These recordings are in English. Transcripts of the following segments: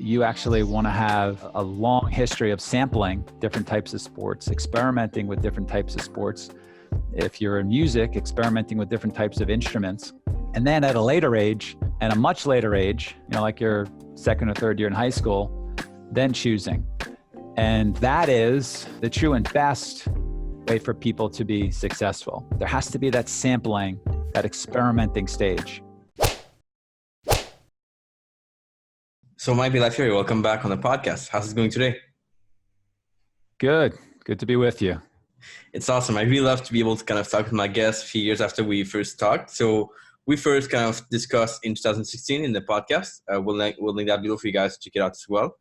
you actually want to have a long history of sampling different types of sports, experimenting with different types of sports. If you're in music, experimenting with different types of instruments. And then at a later age, and a much later age, like your second or third year in high school, then choosing. And that is the true and best way for people to be successful. There has to be that sampling, that experimenting stage. So Mike Bellafiore, welcome back on the podcast. How's it going today? Good to be with you. It's awesome. I really love to be able to kind of talk with my guests a few years after we first talked. So we first kind of discussed in 2016 in the podcast. We'll link that below for you guys to check it out as well.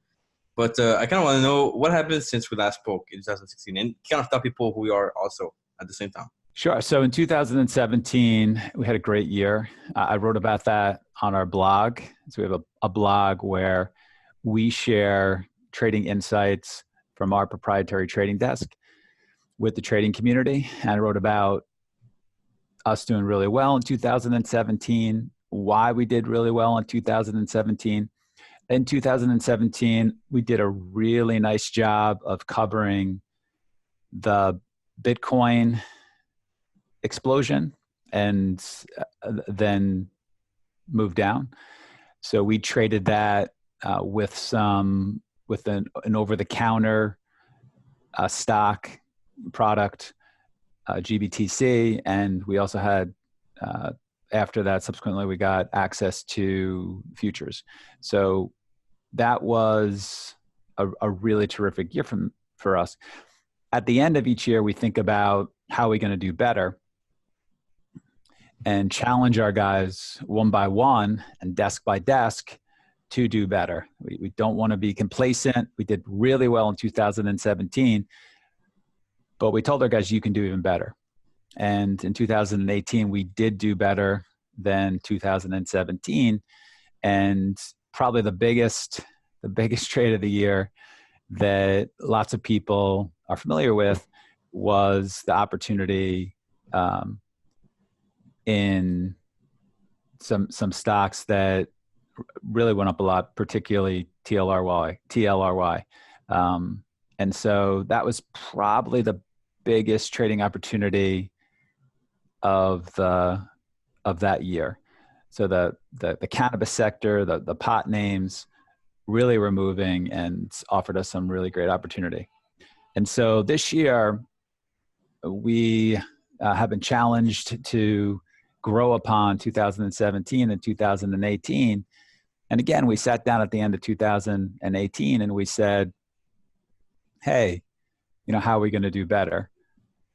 But I kind of want to know what happened since we last spoke in 2016 and kind of tell people who we are also at the same time. Sure. So in 2017, we had a great year. I wrote about that on our blog. So we have a blog where we share trading insights from our proprietary trading desk with the trading community. And I wrote about us doing really well in 2017, why we did really well in 2017. In 2017, we did a really nice job of covering the Bitcoin explosion and then moved down. So we traded that with an over-the-counter stock product, GBTC, and we also had after that, subsequently, we got access to futures. So that was a really terrific year for us. At the end of each year, we think about how we're going to do better and challenge our guys one by one and desk by desk to do better. We don't want to be complacent. We did really well in 2017, but we told our guys, you can do even better. And in 2018, we did do better than 2017. And probably the biggest trade of the year that lots of people are familiar with was the opportunity in some stocks that really went up a lot, particularly TLRY. And so that was probably the biggest trading opportunity of that year. So the cannabis sector, the pot names really were moving and offered us some really great opportunity. And so this year we have been challenged to grow upon 2017 and 2018. And again, we sat down at the end of 2018 and we said, hey, how are we going to do better?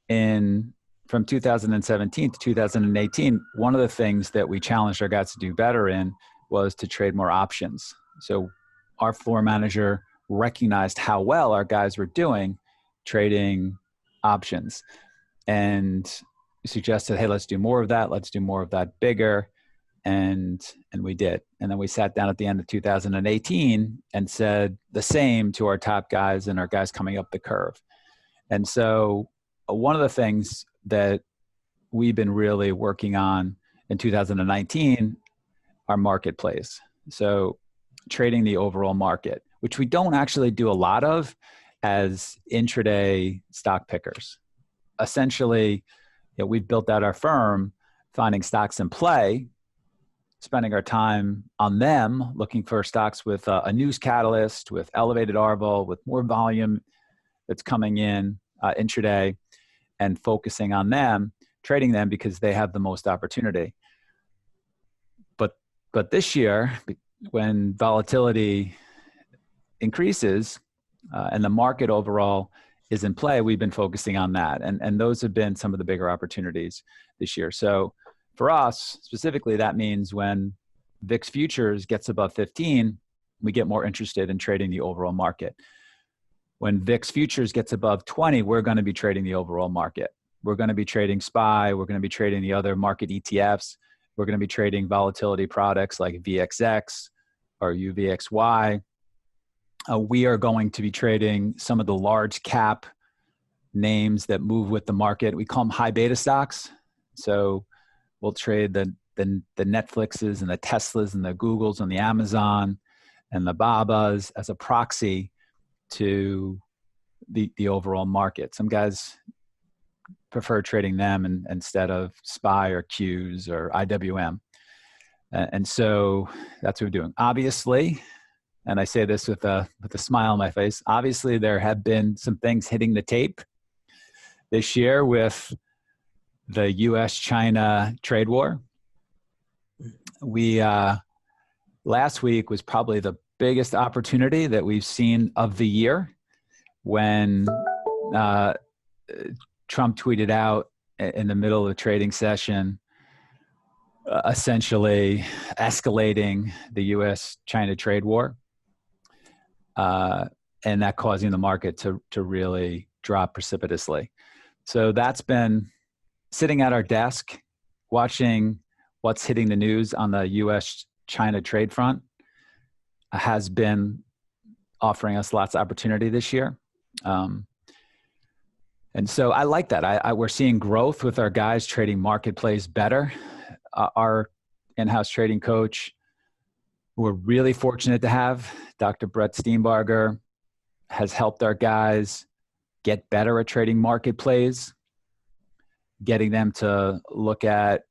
From 2017 to 2018, one of the things that we challenged our guys to do better in was to trade more options. So our floor manager recognized how well our guys were doing trading options and suggested, hey, let's do more of that. Let's do more of that bigger. And we did. And then we sat down at the end of 2018 and said the same to our top guys and our guys coming up the curve. And so one of the things that we've been really working on in 2019 are marketplace. So trading the overall market, which we don't actually do a lot of as intraday stock pickers. Essentially, we've built out our firm finding stocks in play, spending our time on them, looking for stocks with a news catalyst, with elevated RVOL, with more volume that's coming in intraday, and focusing on them, trading them because they have the most opportunity. But this year, when volatility increases and the market overall is in play, we've been focusing on that. And those have been some of the bigger opportunities this year. So for us, specifically, that means when VIX futures gets above 15, we get more interested in trading the overall market. When VIX futures gets above 20, we're going to be trading the overall market. We're going to be trading SPY. We're going to be trading the other market ETFs. We're going to be trading volatility products like VXX or UVXY. We are going to be trading some of the large cap names that move with the market. We call them high beta stocks. So we'll trade the Netflixes and the Teslas and the Googles and the Amazon and the BABAs as a proxy to the overall market. Some guys prefer trading them instead of SPY or Qs or IWM. And so that's what we're doing. Obviously, and I say this with a smile on my face, obviously there have been some things hitting the tape this year with the US-China trade war. We last week was probably the biggest opportunity that we've seen of the year when Trump tweeted out in the middle of the trading session, essentially escalating the US-China trade war, and that causing the market to really drop precipitously. So that's been sitting at our desk, watching what's hitting the news on the US-China trade front, has been offering us lots of opportunity this year. And so I like that. We're seeing growth with our guys trading marketplace better. Our in-house trading coach, we're really fortunate to have, Dr. Brett Steenbarger, has helped our guys get better at trading marketplace, getting them to look at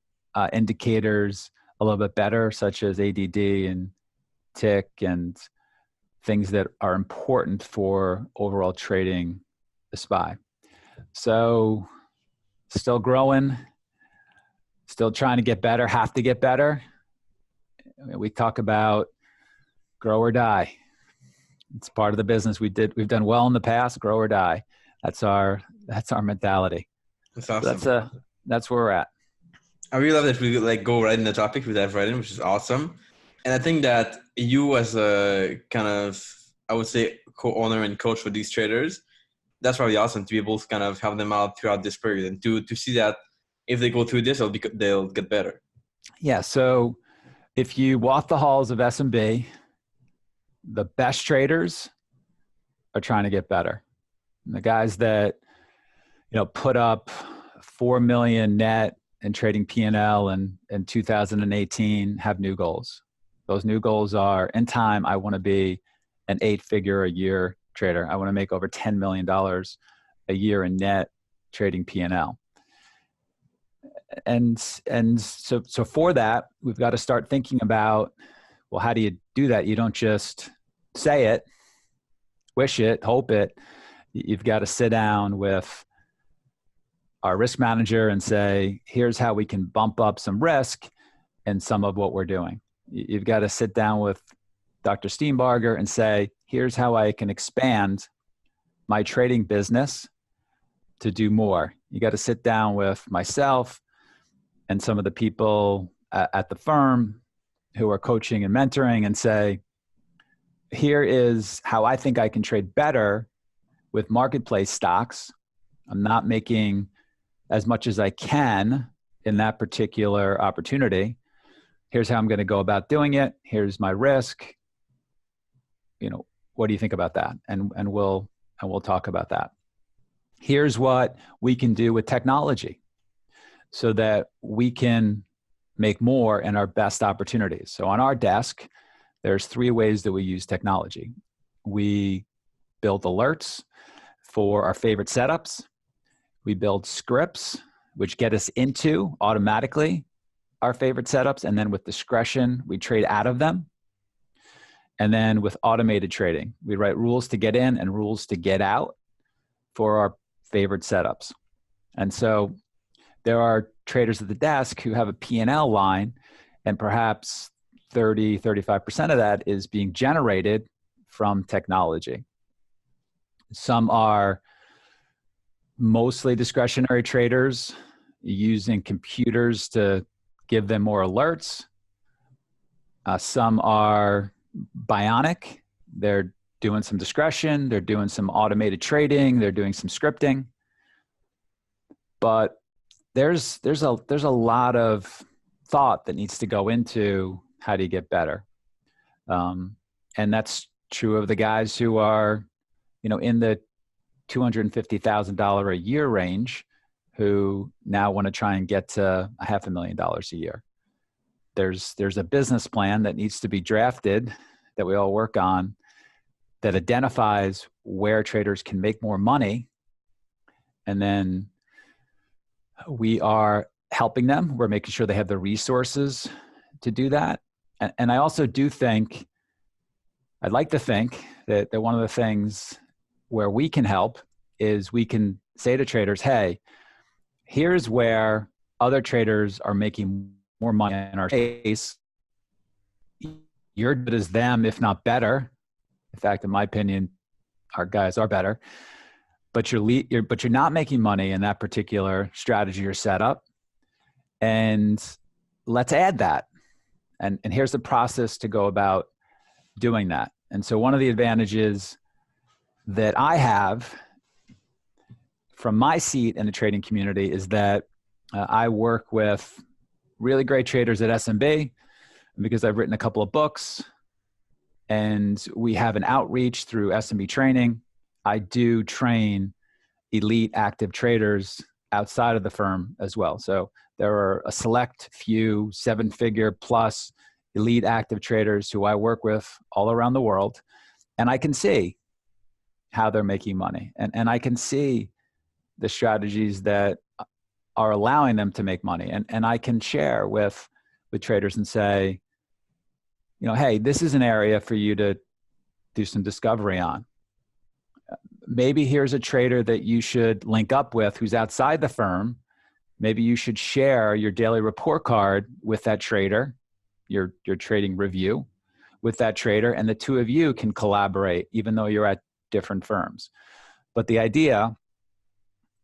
indicators a little bit better, such as ADD and tick and things that are important for overall trading the SPY. So still growing, still trying to get better, have to get better. We talk about grow or die. It's part of the business. We've done well in the past, grow or die. That's our mentality. That's awesome. So that's where we're at. I really love that we go right in the topic we dive right in, which is awesome. And I think that you as a kind of, I would say, co-owner and coach for these traders, that's probably awesome to be able to kind of help them out throughout this period and to see that if they go through this, they'll get better. Yeah. So if you walk the halls of SMB, the best traders are trying to get better. And the guys that, put up 4 million net in trading P&L in 2018 have new goals. Those new goals are, in time, I want to be an 8-figure a year trader. I want to make over $10 million a year in net trading P&L. And so for that, we've got to start thinking about, well, how do you do that? You don't just say it, wish it, hope it. You've got to sit down with our risk manager and say, here's how we can bump up some risk in some of what we're doing. You've got to sit down with Dr. Steenbarger and say, here's how I can expand my trading business to do more. You got to sit down with myself and some of the people at the firm who are coaching and mentoring and say, here is how I think I can trade better with marketplace stocks. I'm not making as much as I can in that particular opportunity. Here's how I'm going to go about doing it. Here's my risk. What do you think about that? And we'll talk about that. Here's what we can do with technology so that we can make more in our best opportunities. So on our desk, there's 3 ways that we use technology. We build alerts for our favorite setups. We build scripts, which get us into automatically our favorite setups. And then with discretion, we trade out of them. And then with automated trading, we write rules to get in and rules to get out for our favorite setups. And so there are traders at the desk who have a P&L line, and perhaps 30, 35% of that is being generated from technology. Some are mostly discretionary traders using computers to give them more alerts. Some are bionic. They're doing some discretion. They're doing some automated trading. They're doing some scripting. But there's a lot of thought that needs to go into how do you get better. And that's true of the guys who are, in the $250,000 a year range who now want to try and get to $500,000 a year. There's a business plan that needs to be drafted that we all work on that identifies where traders can make more money. And then we are helping them. We're making sure they have the resources to do that. And I also do think, I'd like to think that one of the things where we can help is we can say to traders, hey, here's where other traders are making more money in our space. You're good as them, if not better. In fact, in my opinion, our guys are better. But you're not making money in that particular strategy or setup. And let's add that. And here's the process to go about doing that. And so one of the advantages that I have from my seat in the trading community is that I work with really great traders at SMB because I've written a couple of books and we have an outreach through SMB Training. I do train elite active traders outside of the firm as well. So there are a select few 7-figure plus elite active traders who I work with all around the world. And I can see how they're making money. And I can see the strategies that are allowing them to make money. And I can share with traders and say, you know, hey, this is an area for you to do some discovery on. Maybe here's a trader that you should link up with who's outside the firm. Maybe you should share your daily report card with that trader, your trading review with that trader, and the two of you can collaborate even though you're at different firms. But the idea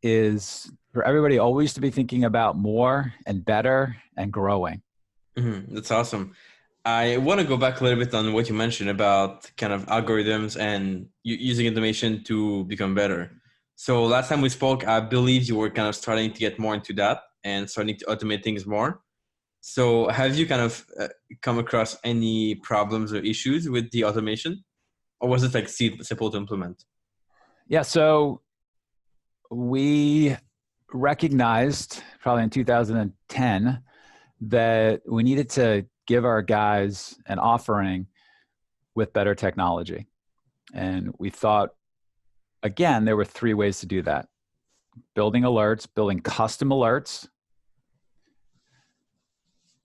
is for everybody always to be thinking about more and better and growing. Mm-hmm. That's awesome. I want to go back a little bit on what you mentioned about kind of algorithms and using automation to become better. So last time we spoke, I believe you were kind of starting to get more into that and starting to automate things more. So have you kind of come across any problems or issues with the automation? Or was it like simple to implement? Yeah, so we recognized probably in 2010 that we needed to give our guys an offering with better technology. And we thought, again, there were 3 ways to do that. Building alerts, building custom alerts,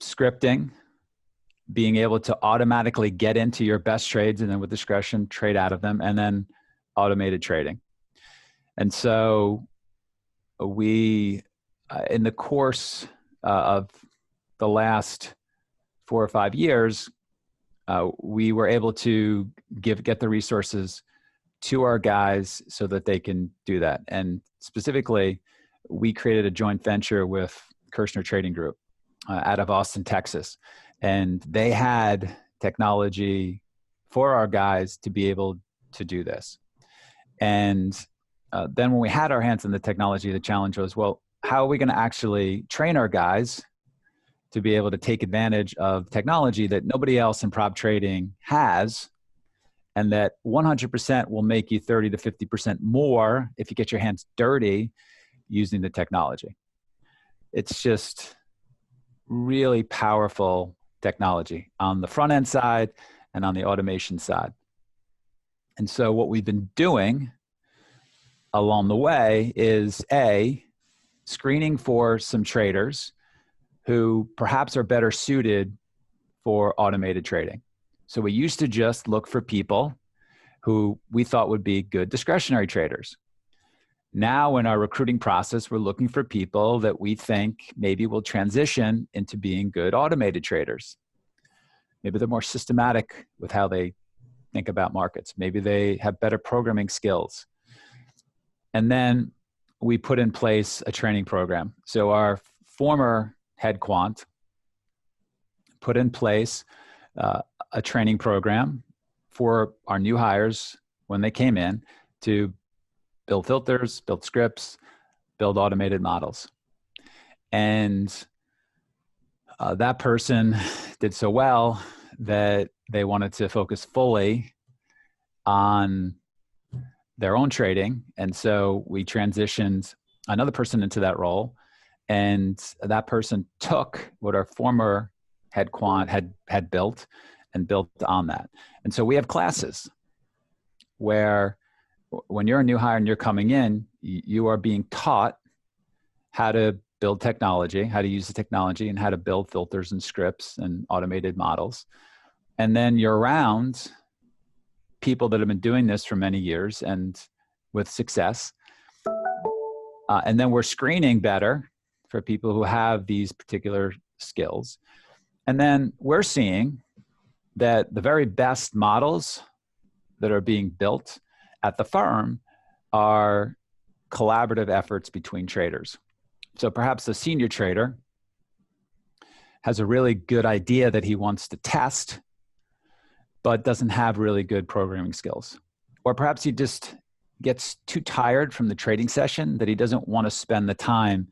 scripting, being able to automatically get into your best trades and then with discretion trade out of them, and then automated trading. And so we, in the course of the last 4 or 5 years, we were able to get the resources to our guys so that they can do that. And specifically, we created a joint venture with Kirshner Trading Group out of Austin, Texas. And they had technology for our guys to be able to do this. And then when we had our hands on the technology, the challenge was, well, how are we going to actually train our guys to be able to take advantage of technology that nobody else in prop trading has, and that 100% will make you 30 to 50% more if you get your hands dirty using the technology. It's just really powerful technology on the front end side and on the automation side. And so what we've been doing along the way is screening for some traders who perhaps are better suited for automated trading. So we used to just look for people who we thought would be good discretionary traders. Now in our recruiting process, we're looking for people that we think maybe will transition into being good automated traders. Maybe they're more systematic with how they think about markets. Maybe they have better programming skills. And then we put in place a training program. So our former head quant put in place a training program for our new hires when they came in to build filters, build scripts, build automated models. And that person did so well that they wanted to focus fully on their own trading. And so we transitioned another person into that role. And that person took what our former head quant had built and built on that. And so we have classes where when you're a new hire and you're coming in, you are being taught how to build technology, how to use the technology, and how to build filters and scripts and automated models. And then you're around people that have been doing this for many years and with success. And then we're screening better for people who have these particular skills. And then we're seeing that the very best models that are being built at the firm are collaborative efforts between traders. So perhaps a senior trader has a really good idea that he wants to test, but doesn't have really good programming skills. Or perhaps he just gets too tired from the trading session that he doesn't want to spend the time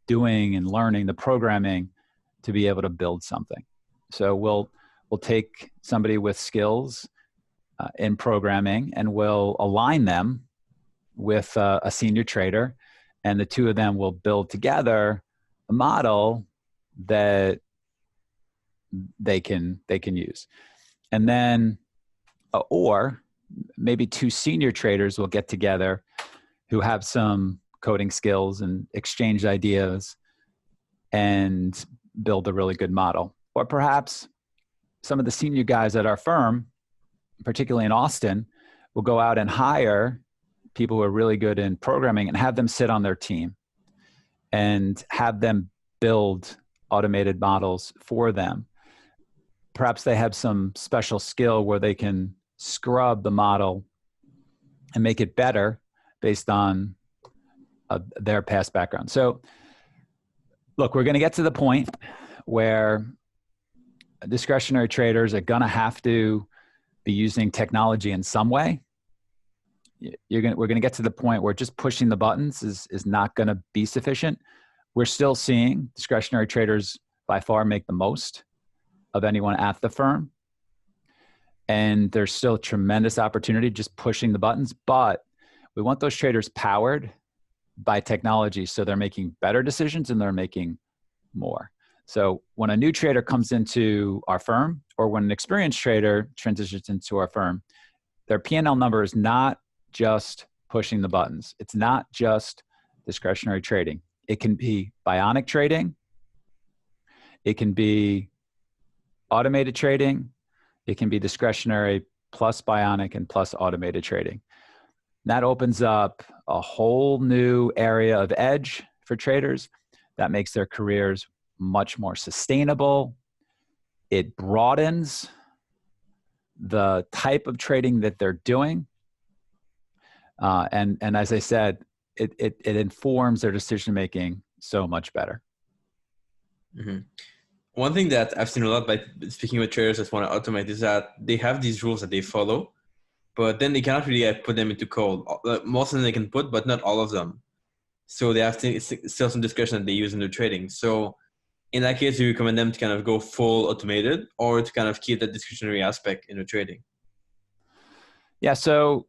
doing and learning the programming to be able to build something. So we'll take somebody with skills in programming and we'll align them with a senior trader, and the two of them will build together a model that they can use. And then, or maybe two senior traders will get together who have some coding skills and exchange ideas and build a really good model. Or perhaps some of the senior guys at our firm, particularly in Austin, will go out and hire people who are really good in programming and have them sit on their team and have them build automated models for them. Perhaps they have some special skill where they can scrub the model and make it better based on their past background. So look, we're going to get to the point where discretionary traders are going to have to be using technology in some way. We're going to get to the point where just pushing the buttons is not going to be sufficient. We're still seeing discretionary traders by far make the most of anyone at the firm. And there's still tremendous opportunity just pushing the buttons, but we want those traders powered by technology so they're making better decisions and they're making more. So when a new trader comes into our firm, or when an experienced trader transitions into our firm, their P&L number is not just pushing the buttons. It's not just discretionary trading. It can be bionic trading. It can be automated trading. It can be discretionary plus bionic and plus automated trading. That opens up a whole new area of edge for traders that makes their careers much more sustainable. It broadens the type of trading that they're doing. And as I said, it informs their decision-making so much better. Mm-hmm. One thing that I've seen a lot by speaking with traders that want to automate is that they have these rules that they follow, but then they cannot really put them into code. Most of them they can put, but not all of them. So they have still some discretion that they use in their trading. So in that case, you recommend them to kind of go full automated or to kind of keep that discretionary aspect in their trading? Yeah, so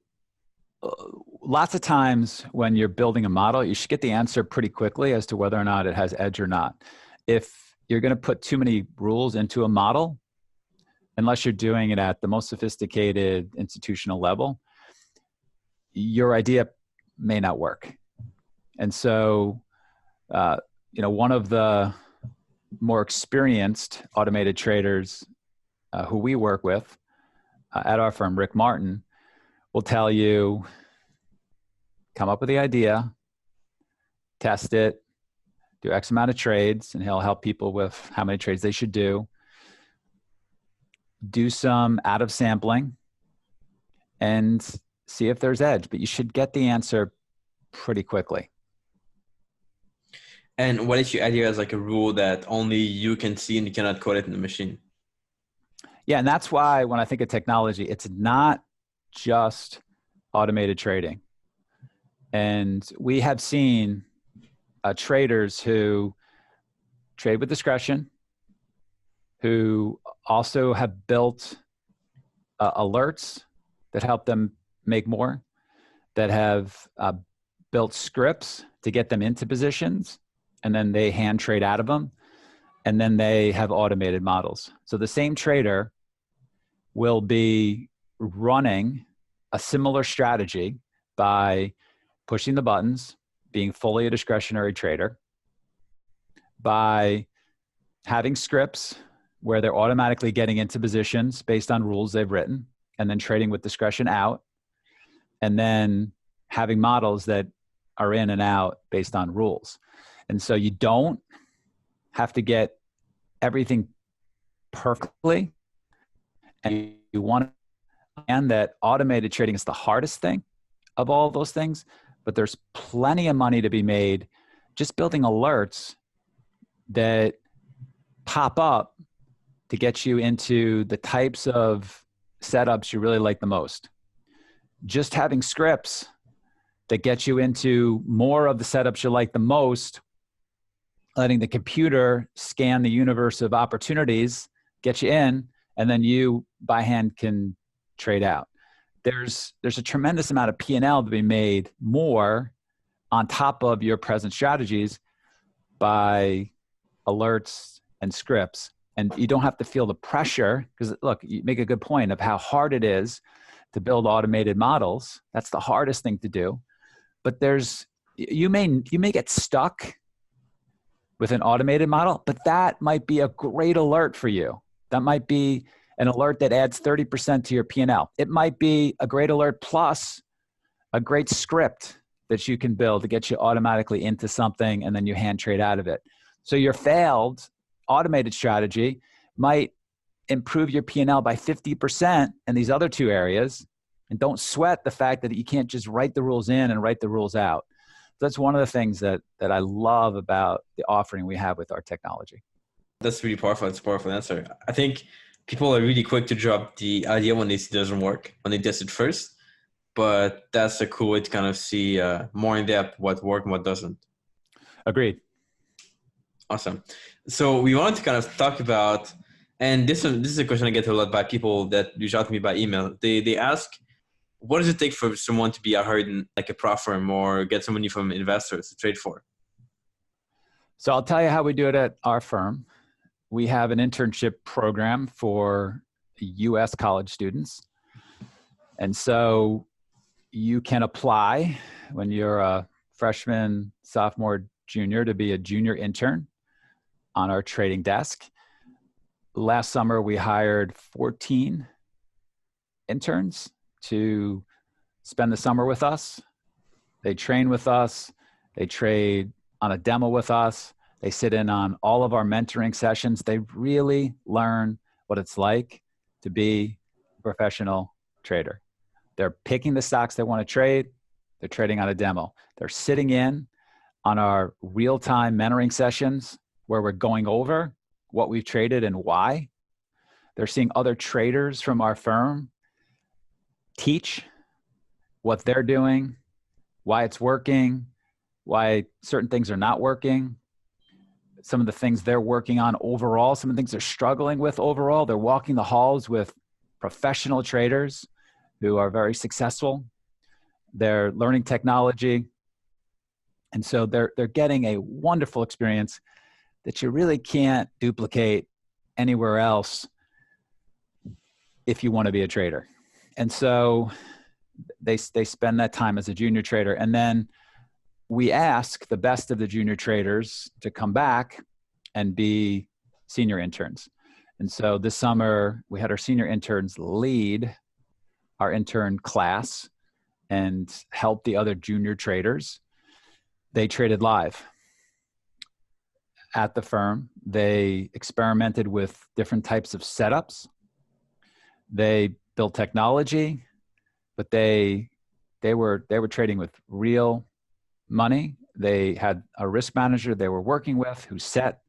lots of times when you're building a model, you should get the answer pretty quickly as to whether or not it has edge or not. If you're going to put too many rules into a model, unless you're doing it at the most sophisticated institutional level, your idea may not work. And so, one of the more experienced automated traders who we work with at our firm, Rick Martin, will tell you, come up with the idea, test it, do X amount of trades, and he'll help people with how many trades they should do. Do some out of sampling and see if there's edge, but you should get the answer pretty quickly. And what if your idea has like a rule that only you can see and you cannot code it in the machine? Yeah, and that's why when I think of technology, it's not just automated trading. And we have seen traders who trade with discretion, who also have built alerts that help them make more, that have built scripts to get them into positions, and then they hand trade out of them, and then they have automated models. So the same trader will be running a similar strategy by pushing the buttons, being fully a discretionary trader, by having scripts where they're automatically getting into positions based on rules they've written, and then trading with discretion out, and then having models that are in and out based on rules. And so you don't have to get everything perfectly, and you want to understand that automated trading is the hardest thing of all those things, but there's plenty of money to be made just building alerts that pop up to get you into the types of setups you really like the most. Just having scripts that get you into more of the setups you like the most, letting the computer scan the universe of opportunities, get you in, and then you by hand can trade out. There's a tremendous amount of P&L to be made more on top of your present strategies by alerts and scripts. And you don't have to feel the pressure, because look, you make a good point of how hard it is to build automated models. That's the hardest thing to do. But you may get stuck with an automated model, but that might be a great alert for you. That might be an alert that adds 30% to your P&L. It might be a great alert plus a great script that you can build to get you automatically into something, and then you hand trade out of it. So your failed automated strategy might improve your P&L by 50% in these other two areas. And don't sweat the fact that you can't just write the rules in and write the rules out. That's one of the things that I love about the offering we have with our technology. That's really powerful. That's a powerful answer. I think people are really quick to drop the idea when they see it doesn't work, when they test it first. But that's a cool way to kind of see more in depth what works and what doesn't. Agreed. Awesome. So we wanted to kind of talk about, and this is a question I get a lot by people that reach out to me by email. They ask, what does it take for someone to be hired in like a prop firm or get some money from investors to trade for? So I'll tell you how we do it at our firm. We have an internship program for U.S. college students. And so you can apply when you're a freshman, sophomore, junior to be a junior intern on our trading desk. Last summer, we hired 14 interns to spend the summer with us. They train with us. They trade on a demo with us. They sit in on all of our mentoring sessions. They really learn what it's like to be a professional trader. They're picking the stocks they want to trade. They're trading on a demo. They're sitting in on our real-time mentoring sessions where we're going over what we've traded and why. They're seeing other traders from our firm teach what they're doing, why it's working, why certain things are not working, some of the things they're working on overall, some of the things they're struggling with overall. They're walking the halls with professional traders who are very successful. They're learning technology. And so they're getting a wonderful experience that you really can't duplicate anywhere else if you want to be a trader. And so they spend that time as a junior trader. And then we ask the best of the junior traders to come back and be senior interns. And so this summer, we had our senior interns lead our intern class and help the other junior traders. They traded live at the firm. They experimented with different types of setups. They built technology, but they were trading with real money. They had a risk manager they were working with who set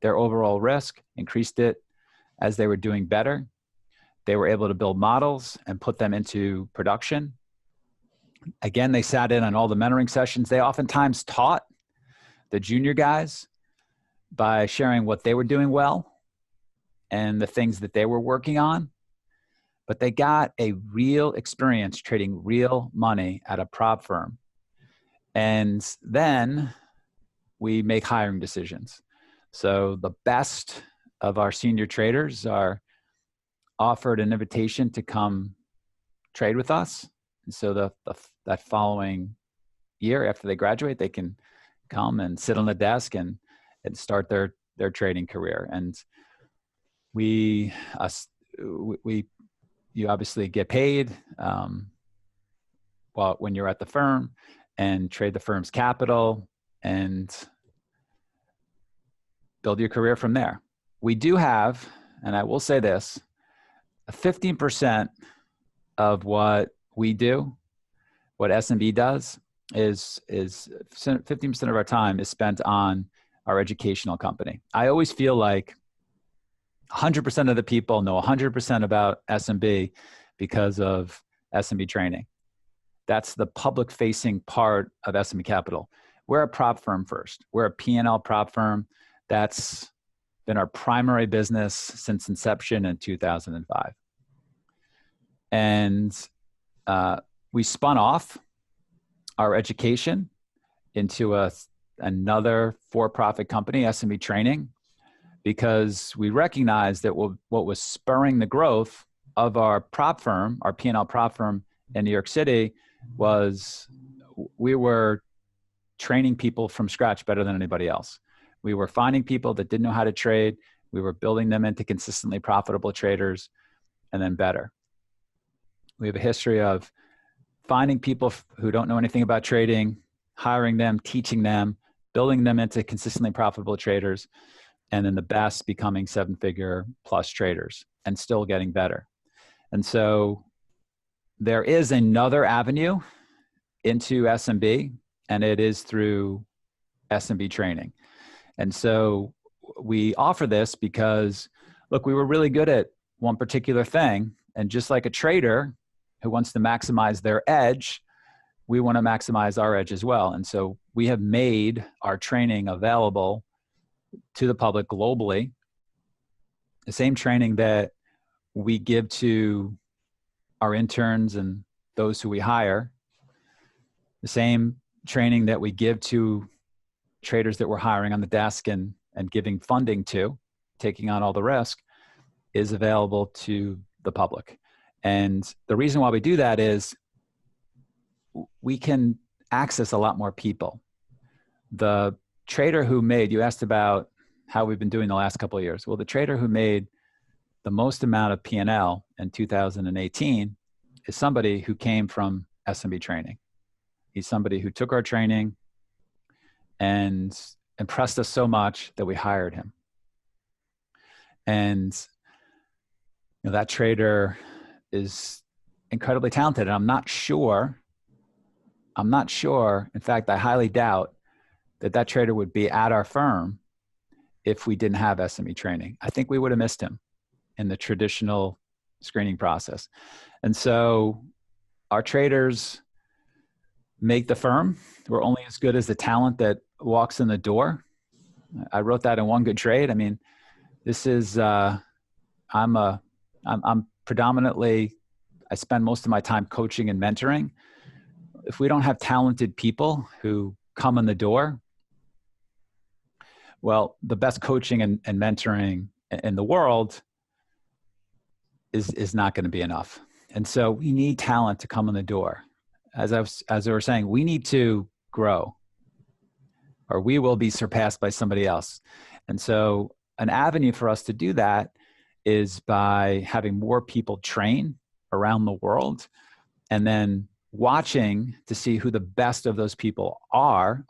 their overall risk, increased it as they were doing better. They were able to build models and put them into production. Again, they sat in on all the mentoring sessions. They oftentimes taught the junior guys by sharing what they were doing well and the things that they were working on. But they got a real experience trading real money at a prop firm. And then we make hiring decisions. So the best of our senior traders are offered an invitation to come trade with us. And so that following year after they graduate, they can come and sit on the desk and start their trading career. And you obviously get paid when you're at the firm and trade the firm's capital and build your career from there. We do have, and I will say this, 15% of what we do, what SMB does, is 15% of our time is spent on our educational company. I always feel like 100% of the people know 100% about SMB because of SMB Training. That's the public-facing part of SMB Capital. We're a prop firm first. We're a P&L prop firm. That's been our primary business since inception in 2005. And we spun off our education into another for-profit company, SMB Training, because we recognized that what was spurring the growth of our prop firm, our P&L prop firm in New York City, was we were training people from scratch better than anybody else. We were finding people that didn't know how to trade. We were building them into consistently profitable traders and then better. We have a history of finding people who don't know anything about trading, hiring them, teaching them, building them into consistently profitable traders, and then the best becoming 7-figure plus traders and still getting better. And so there is another avenue into SMB, and it is through SMB Training. And so we offer this because, look, we were really good at one particular thing. And just like a trader who wants to maximize their edge, we want to maximize our edge as well. And so we have made our training available to the public globally. The same training that we give to our interns and those who we hire, the same training that we give to traders that we're hiring on the desk and giving funding to, taking on all the risk, is available to the public. And the reason why we do that is we can access a lot more people. The trader who made, you asked about how we've been doing the last couple of years. Well, the trader who made the most amount of P&L in 2018 is somebody who came from SMB Training. He's somebody who took our training and impressed us so much that we hired him. And that trader is incredibly talented. And I'm not sure, in fact, I highly doubt that trader would be at our firm if we didn't have SME Training. I think we would have missed him in the traditional screening process. And so our traders make the firm. We're only as good as the talent that walks in the door. I wrote that in One Good Trade. I mean, this is, I'm predominantly, I spend most of my time coaching and mentoring. If we don't have talented people who come in the door, well, the best coaching and mentoring in the world is not going to be enough. And so we need talent to come in the door. As I was saying, we need to grow, or we will be surpassed by somebody else. And so an avenue for us to do that is by having more people train around the world and then watching to see who the best of those people are,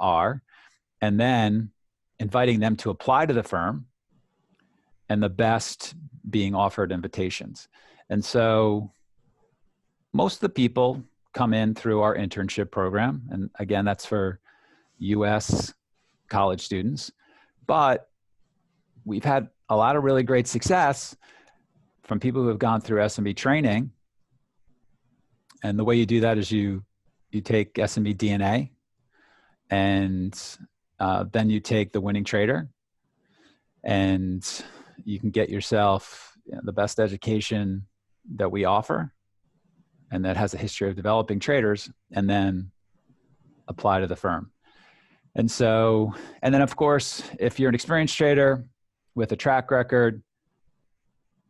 and then inviting them to apply to the firm, and the best being offered invitations. And so most of the people come in through our internship program. And again, that's for US college students. But we've had a lot of really great success from people who have gone through SMB Training. And the way you do that is you take SMB DNA, and then you take the winning trader, and you can get yourself the best education that we offer and that has a history of developing traders, and then apply to the firm. And so, and then of course, if you're an experienced trader with a track record,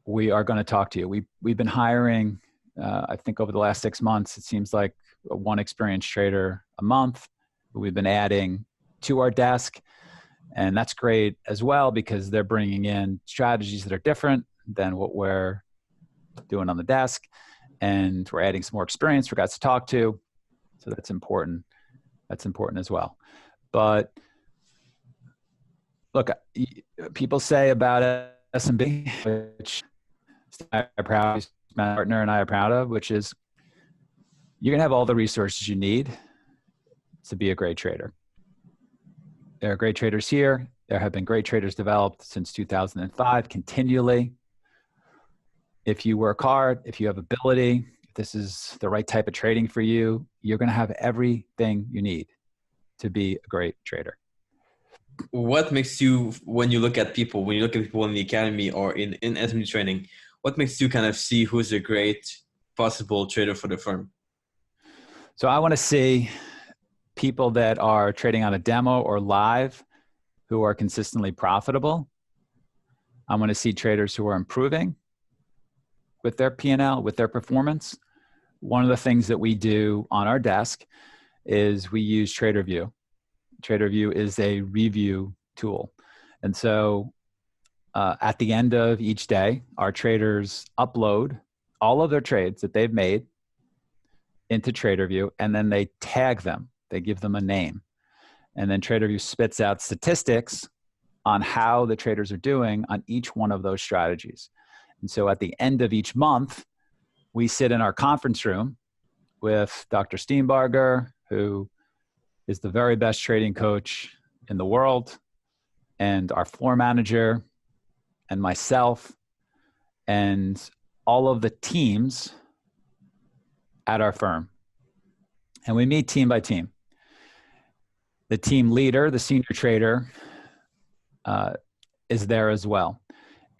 we are going to talk to you. We've been hiring, I think over the last 6 months, it seems like one experienced trader a month. We've been adding to our desk, and that's great as well because they're bringing in strategies that are different than what we're doing on the desk, and we're adding some more experience for guys to talk to. So that's important. That's important as well. But look, people say about SMB, which my partner and I are proud of, which is you're going to have all the resources you need to be a great trader. There are great traders here. There have been great traders developed since 2005 continually. If you work hard, if you have ability, if this is the right type of trading for you, you're going to have everything you need to be a great trader. What makes you, when you look at people in the academy or in SMB training, what makes you kind of see who's a great possible trader for the firm? So I want to see people that are trading on a demo or live who are consistently profitable. I want to see traders who are improving with their P&L, with their performance. One of the things that we do on our desk is we use TraderView. TraderView is a review tool. And so at the end of each day, our traders upload all of their trades that they've made into TraderView, and then they tag them. They give them a name. And then TraderView spits out statistics on how the traders are doing on each one of those strategies. And so at the end of each month, we sit in our conference room with Dr. Steenbarger, who is the very best trading coach in the world, and our floor manager, and myself, and all of the teams at our firm. And we meet team by team. The team leader, the senior trader, is there as well.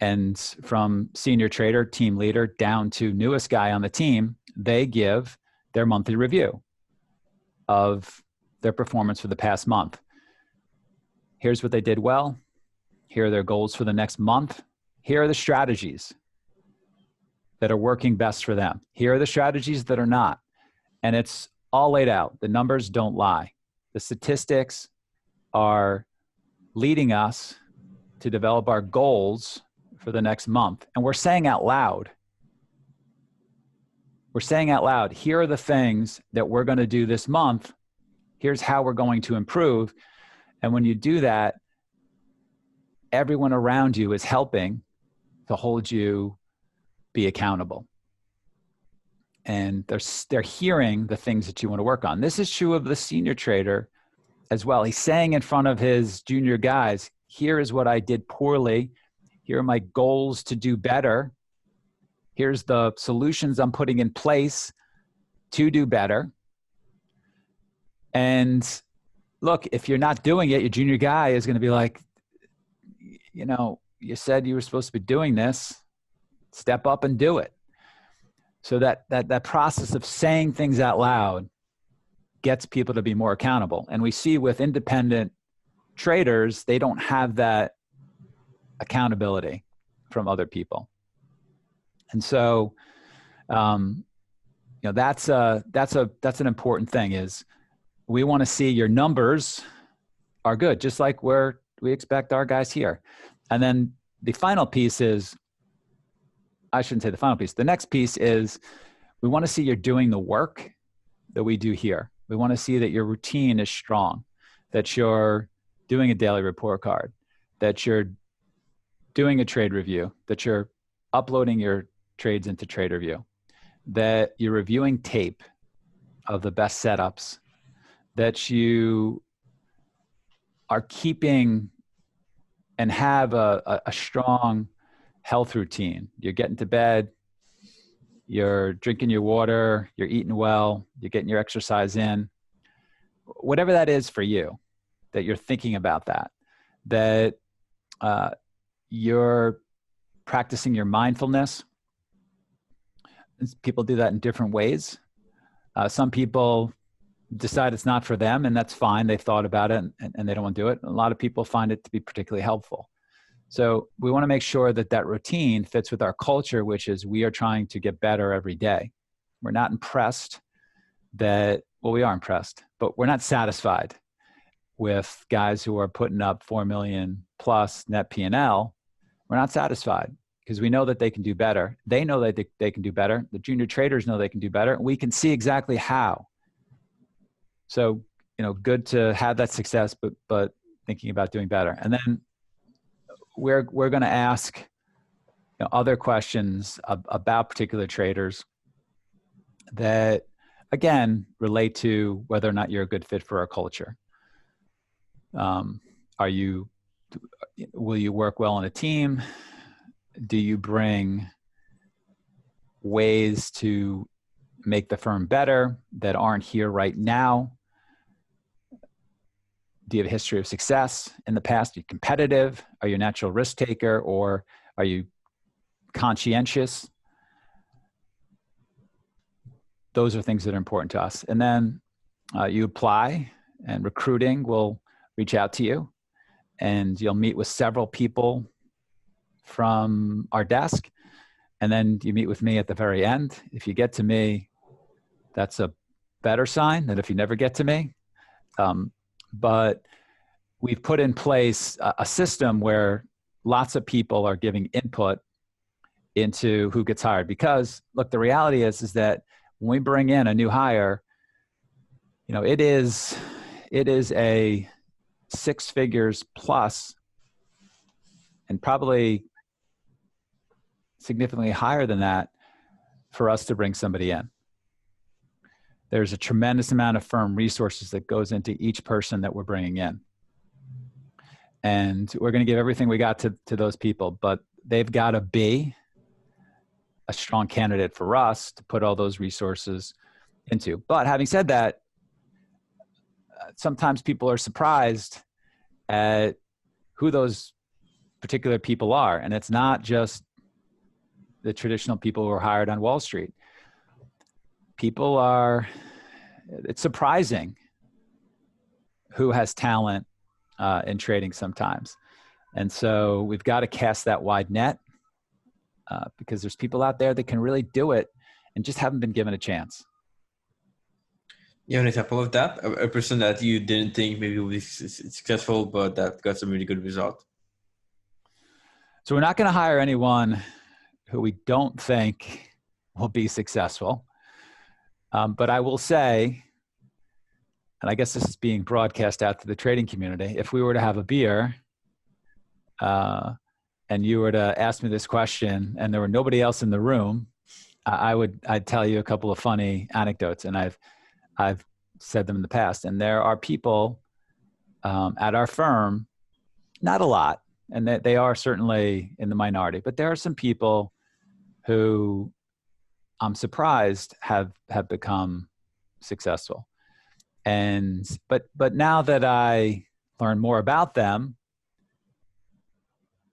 And from senior trader, team leader, down to newest guy on the team, they give their monthly review of their performance for the past month. Here's what they did well. Here are their goals for the next month. Here are the strategies that are working best for them. Here are the strategies that are not. And it's all laid out. The numbers don't lie. The statistics are leading us to develop our goals for the next month. And we're saying out loud, here are the things that we're going to do this month. Here's how we're going to improve. And when you do that, everyone around you is helping to hold you be accountable. And they're hearing the things that you want to work on. This is true of the senior trader as well. He's saying in front of his junior guys, here is what I did poorly. Here are my goals to do better. Here's the solutions I'm putting in place to do better. And look, if you're not doing it, your junior guy is going to be like, you know, you said you were supposed to be doing this. Step up and do it. So that process of saying things out loud gets people to be more accountable. And we see with independent traders, they don't have that accountability from other people. And so, that's an important thing is we want to see your numbers are good, just like we expect our guys here. And then the final piece is, I shouldn't say the final piece. The next piece is we want to see you're doing the work that we do here. We want to see that your routine is strong, that you're doing a daily report card, that you're doing a trade review, that you're uploading your trades into TraderView, that you're reviewing tape of the best setups, that you are keeping and have a strong health routine. You're getting to bed, you're drinking your water, you're eating well, you're getting your exercise in. Whatever that is for you, that you're thinking about that you're practicing your mindfulness. People do that in different ways. Some people decide it's not for them, and that's fine. They've thought about it and they don't want to do it. A lot of people find it to be particularly helpful. So we want to make sure that that routine fits with our culture, which is we are trying to get better every day. We're not impressed well, we are impressed, but we're not satisfied with guys who are putting up 4 million plus net P&L. We're not satisfied because we know that they can do better. They know that they can do better. The junior traders know they can do better. And we can see exactly how. So, good to have that success, but thinking about doing better. And then we're going to ask other questions about particular traders that, again, relate to whether or not you're a good fit for our culture. Will you work well in a team? Do you bring ways to make the firm better that aren't here right now? Do you have a history of success in the past? Are you competitive? Are you a natural risk taker, or are you conscientious? Those are things that are important to us. And then you apply, and recruiting will reach out to you, and you'll meet with several people from our desk. And then you meet with me at the very end. If you get to me, that's a better sign than if you never get to me. But we've put in place a system where lots of people are giving input into who gets hired. Because, look, the reality is that when we bring in a new hire, it is a 6 figures plus, and probably significantly higher than that, for us to bring somebody in. There's a tremendous amount of firm resources that goes into each person that we're bringing in. And we're going to give everything we got to those people, but they've got to be a strong candidate for us to put all those resources into. But having said that, sometimes people are surprised at who those particular people are. And it's not just the traditional people who are hired on Wall Street. It's surprising who has talent in trading sometimes. And so we've got to cast that wide net because there's people out there that can really do it and just haven't been given a chance. You have an example of that? A person that you didn't think maybe would be successful, but that got some really good result? So we're not going to hire anyone who we don't think will be successful. But I will say, and I guess this is being broadcast out to the trading community, if we were to have a beer and you were to ask me this question and there were nobody else in the room, I'd tell you a couple of funny anecdotes, and I've said them in the past. And there are people at our firm, not a lot, and they are certainly in the minority, but there are some people who I'm surprised have become successful. But now that I learn more about them,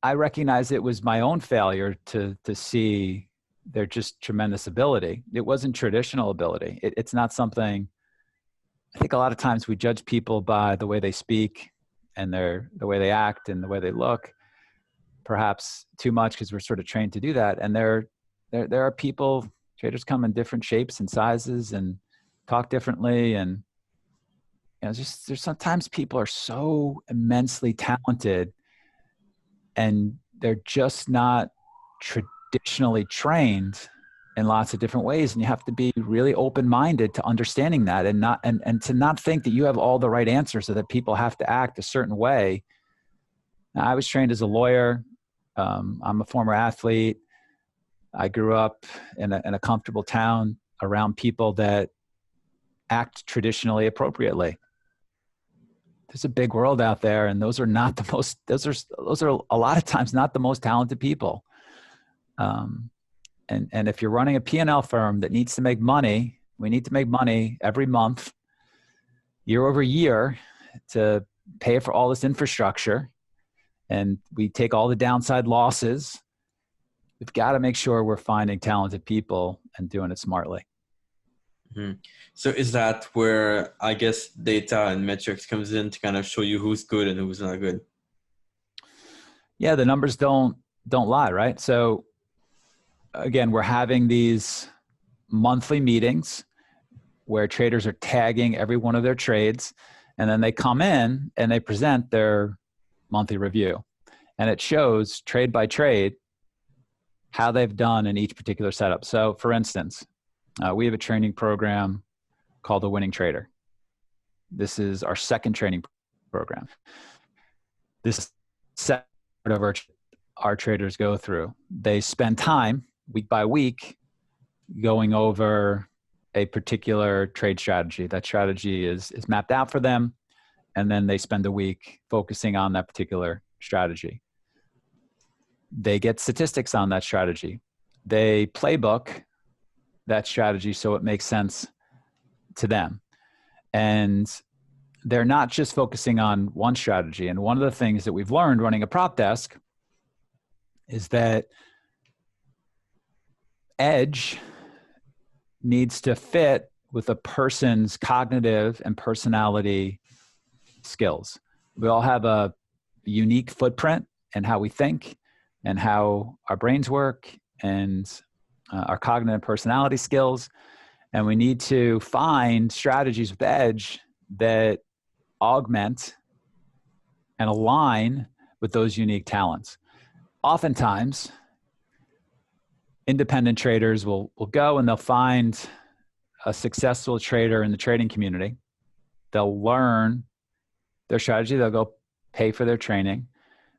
I recognize it was my own failure to see their just tremendous ability. It wasn't traditional ability. It's not something, I think a lot of times we judge people by the way they speak and the way they act and the way they look, perhaps too much because we're sort of trained to do that. And there are people, traders come in different shapes and sizes and talk differently. And there's sometimes people are so immensely talented and they're just not traditionally trained in lots of different ways. And you have to be really open-minded to understanding that and to not think that you have all the right answers, so that people have to act a certain way. Now, I was trained as a lawyer. I'm a former athlete. I grew up in a comfortable town around people that act traditionally appropriately. There's a big world out there, and those are not the most, those are a lot of times not the most talented people. And if you're running a P&L firm that needs to make money, we need to make money every month, year over year, to pay for all this infrastructure, and we take all the downside losses. We've got to make sure we're finding talented people and doing it smartly. Mm-hmm. So is that where, I guess, data and metrics comes in to kind of show you who's good and who's not good? Yeah, the numbers don't lie, right? So again, we're having these monthly meetings where traders are tagging every one of their trades, and then they come in and they present their monthly review. And it shows trade by trade how they've done in each particular setup. So for instance, we have a training program called the Winning Trader. This is our second training program. This is set of our traders go through. They spend time week by week going over a particular trade strategy. That strategy is mapped out for them, and then they spend a week focusing on that particular strategy. They get statistics on that strategy. They playbook that strategy so it makes sense to them. And they're not just focusing on one strategy. And one of the things that we've learned running a prop desk is that edge needs to fit with a person's cognitive and personality skills. We all have a unique footprint in how we think and how our brains work and our cognitive personality skills. And we need to find strategies with edge that augment and align with those unique talents. Oftentimes, independent traders will go and they'll find a successful trader in the trading community. They'll learn their strategy. They'll go pay for their training.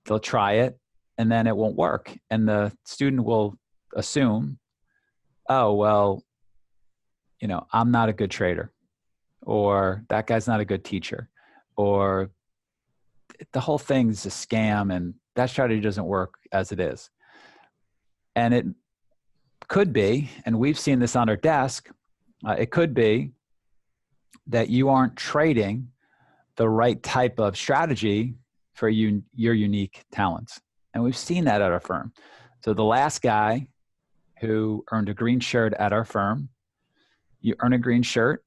They'll try it, and then it won't work. And the student will assume, oh, well, I'm not a good trader, or that guy's not a good teacher, or the whole thing's a scam and that strategy doesn't work as it is. And it could be, and we've seen this on our desk, it could be that you aren't trading the right type of strategy for your unique talents. And we've seen that at our firm. So the last guy who earned a green shirt at our firm, you earn a green shirt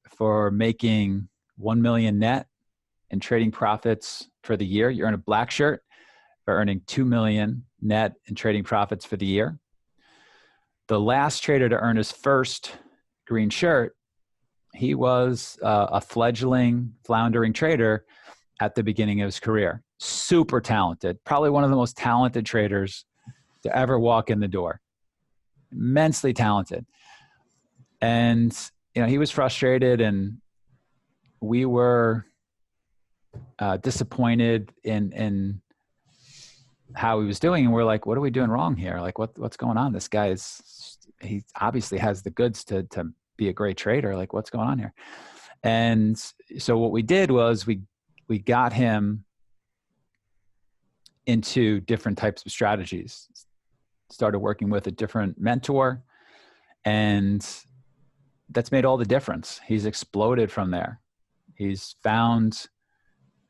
for making 1 million net in trading profits for the year. You earn a black shirt for earning 2 million net in trading profits for the year. The last trader to earn his first green shirt, he was a fledgling, floundering trader at the beginning of his career. Super talented, probably one of the most talented traders to ever walk in the door. Immensely talented. And he was frustrated, and we were disappointed in how he was doing. And we're like, what are we doing wrong here? Like, what's going on? This guy he obviously has the goods to be a great trader. Like, what's going on here? And so what we did was we got him into different types of strategies, started working with a different mentor, and that's made all the difference. He's exploded from there. He's found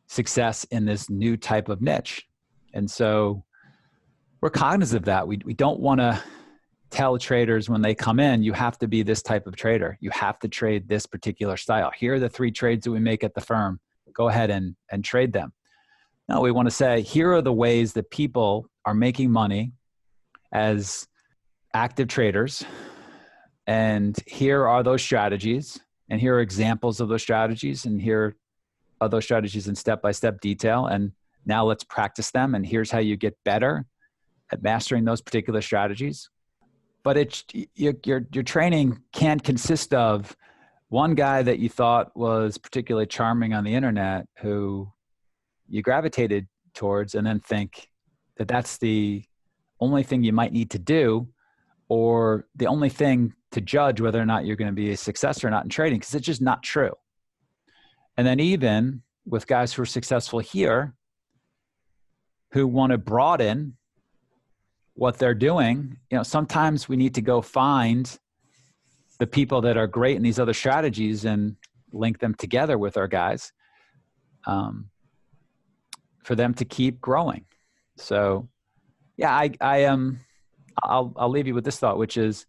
success in this new type of niche. And so we're cognizant of that. We don't want to tell traders when they come in, you have to be this type of trader. You have to trade this particular style. Here are the 3 trades that we make at the firm. Go ahead and trade them. No, we want to say, here are the ways that people are making money as active traders. And here are those strategies. And here are examples of those strategies. And here are those strategies in step-by-step detail. And now let's practice them. And here's how you get better at mastering those particular strategies. But your training can't consist of one guy that you thought was particularly charming on the internet who you gravitated towards and then think that that's the only thing you might need to do, or the only thing to judge whether or not you're going to be a success or not in trading, because it's just not true. And then even with guys who are successful here who want to broaden what they're doing, sometimes we need to go find the people that are great in these other strategies and link them together with our guys for them to keep growing. So yeah, I'll leave you with this thought, which is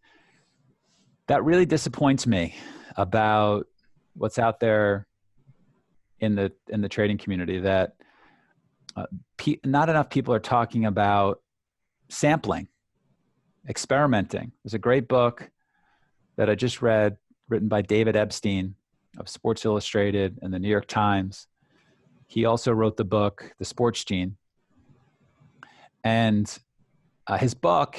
that really disappoints me about what's out there in the trading community, that not enough people are talking about sampling, experimenting. There's a great book that I just read, written by David Epstein of Sports Illustrated and the New York Times. He also wrote the book, The Sports Gene. And his book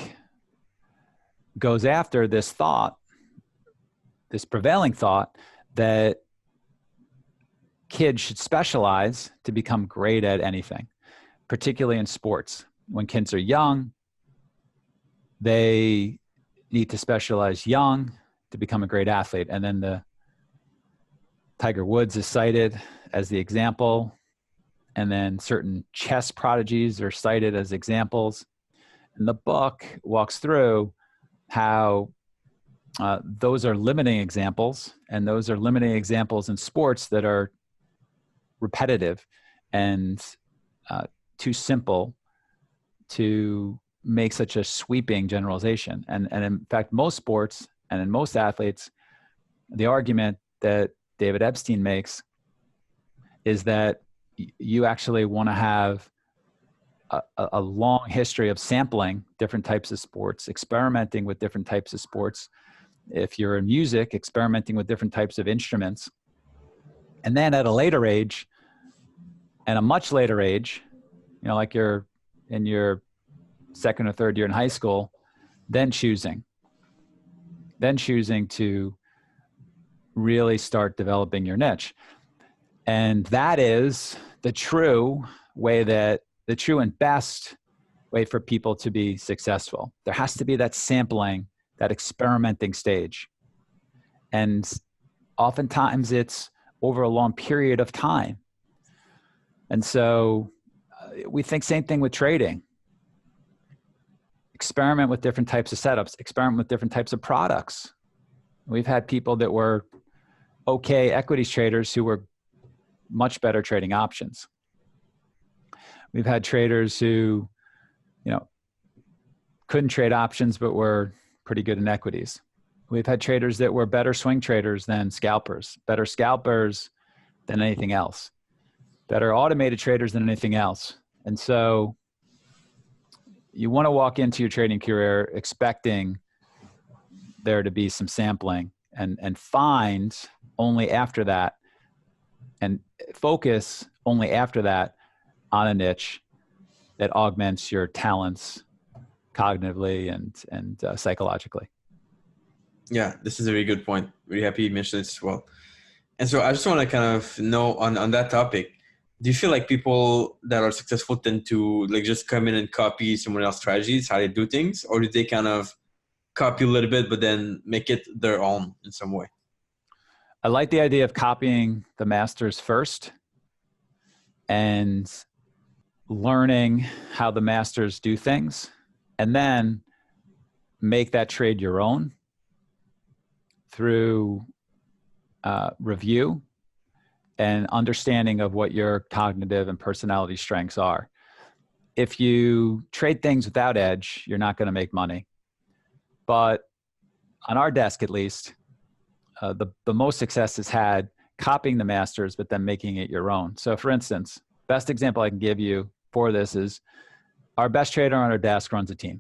goes after this thought, this prevailing thought that kids should specialize to become great at anything, particularly in sports. When kids are young, they need to specialize young to become a great athlete. And then the Tiger Woods is cited as the example. And then certain chess prodigies are cited as examples. And the book walks through how those are limiting examples, and those are limiting examples in sports that are repetitive and too simple to make such a sweeping generalization. And in fact, most sports and in most athletes, the argument that David Epstein makes is that you actually want to have a long history of sampling different types of sports, experimenting with different types of sports. If you're in music, experimenting with different types of instruments. And then at a later age, and a much later age, like you're in your second or third year in high school, then choosing to really start developing your niche. And that is the true and best way for people to be successful. There has to be that sampling, that experimenting stage. And oftentimes it's over a long period of time. And so we think same thing with trading. Experiment with different types of setups, experiment with different types of products. We've had people that were okay equities traders who were much better trading options. We've had traders who, couldn't trade options, but were pretty good in equities. We've had traders that were better swing traders than scalpers, better scalpers than anything else, better automated traders than anything else. And so you want to walk into your trading career expecting there to be some sampling and find only after that and focus only after that on a niche that augments your talents cognitively and psychologically. Yeah, this is a very good point. Really happy you mentioned this as well. And so I just want to kind of know on that topic, do you feel like people that are successful tend to just come in and copy someone else's strategies, how they do things, or do they kind of copy a little bit but then make it their own in some way? I like the idea of copying the masters first and learning how the masters do things, and then make that trade your own through review and understanding of what your cognitive and personality strengths are. If you trade things without edge, you're not going to make money. But on our desk, at least, the most success is had copying the masters, but then making it your own. So for instance, best example I can give you for this is our best trader on our desk runs a team.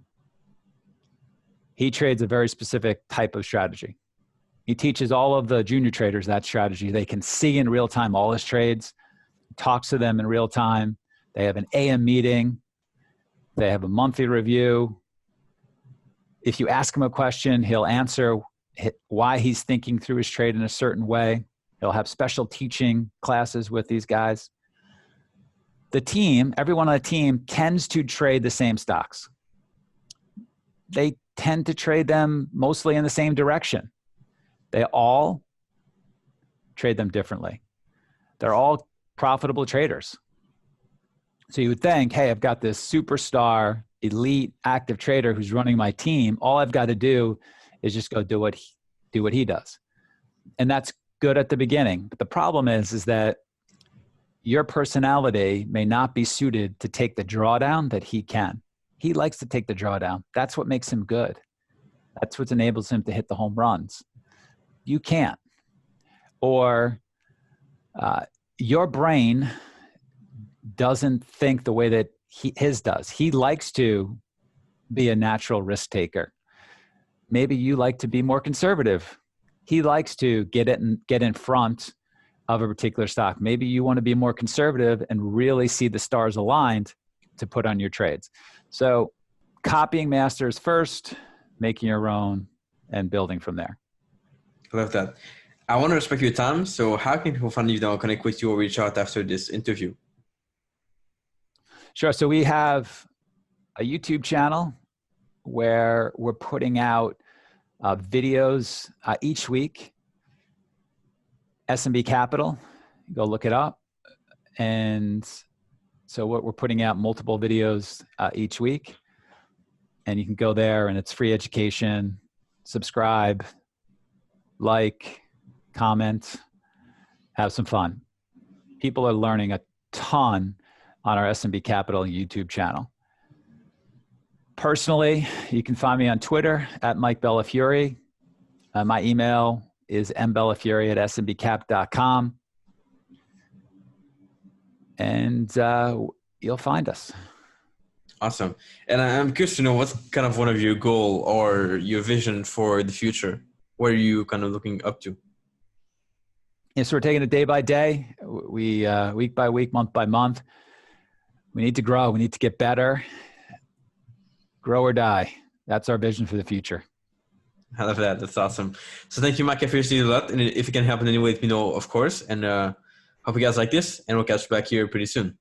He trades a very specific type of strategy. He teaches all of the junior traders that strategy. They can see in real time all his trades, talks to them in real time. They have an AM meeting. They have a monthly review. If you ask him a question, he'll answer why he's thinking through his trade in a certain way. He'll have special teaching classes with these guys. The team, everyone on the team tends to trade the same stocks. They tend to trade them mostly in the same direction. They all trade them differently. They're all profitable traders. So you would think, hey, I've got this superstar, elite, active trader who's running my team. All I've got to do is just go do what he does. And that's good at the beginning. But the problem is that your personality may not be suited to take the drawdown that he can. He likes to take the drawdown. That's what makes him good. That's what enables him to hit the home runs. You can't. Or your brain doesn't think the way that his does. He likes to be a natural risk taker. Maybe you like to be more conservative. He likes to get in front of a particular stock. Maybe you want to be more conservative and really see the stars aligned to put on your trades. So copying masters first, making your own, and building from there. I love that. I want to respect your time. So how can people find you now, connect with you, or reach out after this interview? Sure. So we have a YouTube channel where we're putting out videos each week. SMB Capital, go look it up. And so we're putting out multiple videos each week. And you can go there and it's free education. Subscribe, like, comment, have some fun. People are learning a ton on our SMB Capital YouTube channel. Personally, you can find me on Twitter at Mike Bellafiore. My email is mbellafiore@smbcap.com. And you'll find us. Awesome. And I'm curious to know what's kind of one of your goal or your vision for the future. What are you kind of looking up to? Yeah, so we're taking it day by day. We week by week, month by month. We need to grow. We need to get better. Grow or die. That's our vision for the future. I love that. That's awesome. So thank you, Mike. I appreciate it a lot. And if you can help in any way, let me know, of course. And hope you guys like this. And we'll catch you back here pretty soon.